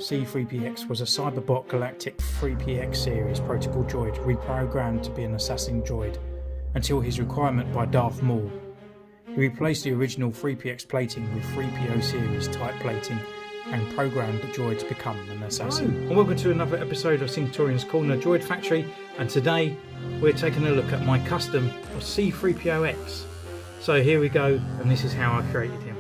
C-3PX was a Cyberbot Galactic 3PX series protocol droid reprogrammed to be an assassin droid until his requirement by Darth Maul. He replaced the original 3PX plating with 3PO series type plating and programmed the droid to become an assassin. Hello, and welcome to another episode of Cinquetorian's Corner Droid Factory, and today we're taking a look at my custom of C-3PX. So here we go, and this is how I created him.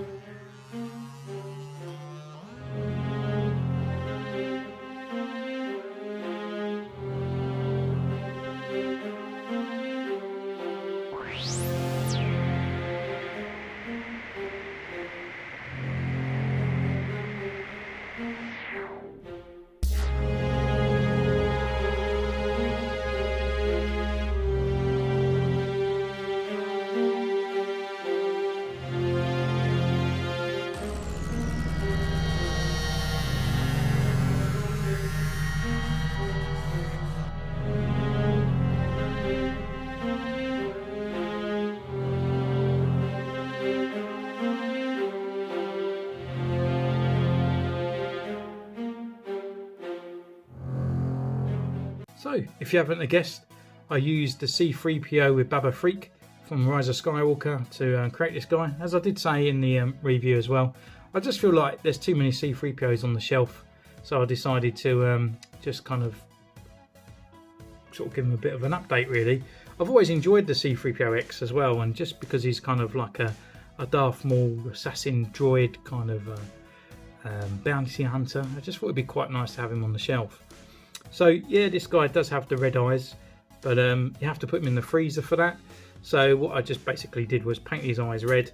So, if you haven't guessed, I used the C-3PO with Baba Freak from Rise of Skywalker to create this guy. As I did say in the review as well, I just feel like there's too many C-3POs on the shelf, so I decided to just kind of sort of give him a bit of an update really. I've always enjoyed the C-3PX as well, and just because he's kind of like a Darth Maul assassin droid kind of bounty hunter, I just thought it'd be quite nice to have him on the shelf. So yeah, this guy does have the red eyes, but you have to put him in the freezer for that. So what I just basically did was paint his eyes red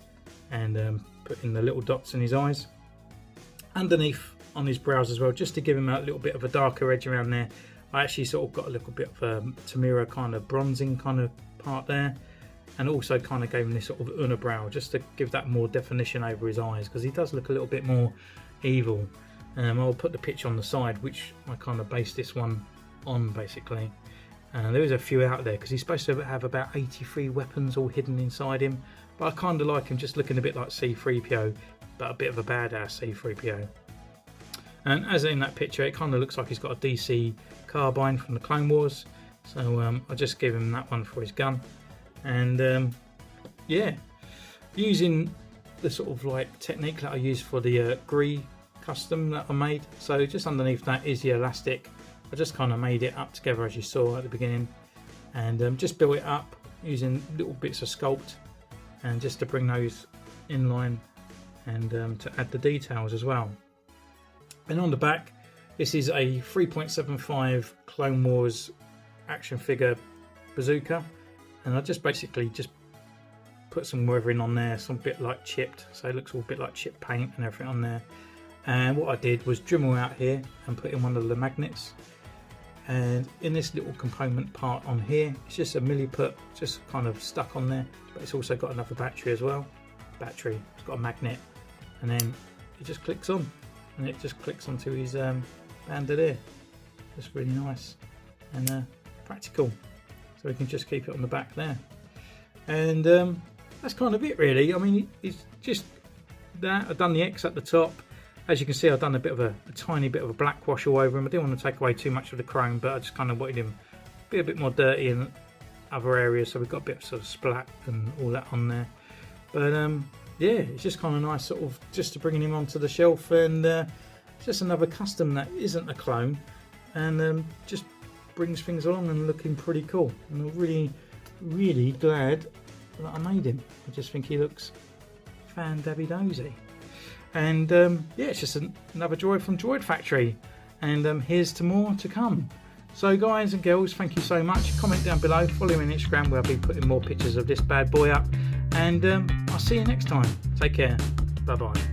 and put in the little dots in his eyes. Underneath on his brows as well, just to give him a little bit of a darker edge around there, I actually sort of got a little bit of a Tamira kind of bronzing kind of part there, and also kind of gave him this sort of unibrow just to give that more definition over his eyes, because he does look a little bit more evil. I'll put the picture on the side, which I kind of based this one on basically. There is a few out there because he's supposed to have about 83 weapons all hidden inside him, but I kind of like him just looking a bit like C-3PO, but a bit of a badass C-3PO. And as in that picture, it kind of looks like he's got a DC carbine from the Clone Wars, so I just gave him that one for his gun. And yeah, using the sort of like technique that I used for the Gree custom that I made, so just underneath that is the elastic. I just kind of made it up together as you saw at the beginning, and just built it up using little bits of sculpt, and just to bring those in line, and to add the details as well. And on the back, this is a 3.75 Clone Wars action figure bazooka, and I just basically just put some weathering on there, some bit like chipped, so it looks all a bit like chip paint and everything on there. And what I did was Dremel out here and put in one of the magnets, and in this little component part on here, it's just a milliput just kind of stuck on there, but it's also got another battery as well. It's got a magnet, and then it just clicks on, and it just clicks onto his bandolier. Just really nice and practical, so we can just keep it on the back there. And that's kind of it really. I mean, it's just that. I've done the X at the top. As you can see, I've done a tiny bit of a black wash all over him. I didn't want to take away too much of the chrome, but I just kind of wanted him to be a bit more dirty in other areas, so we've got a bit of sort of splat and all that on there. But yeah, it's just kind of nice sort of just to bring him onto the shelf, and just another custom that isn't a clone, and just brings things along and looking pretty cool. And I'm really glad that I made him. I just think he looks fan-dabby-dozy. And yeah, it's just another droid from Droid Factory, and here's to more to come. So guys and girls, thank you so much. Comment down below, follow me on Instagram where I'll be putting more pictures of this bad boy up, and I'll see you next time. Take care, bye bye.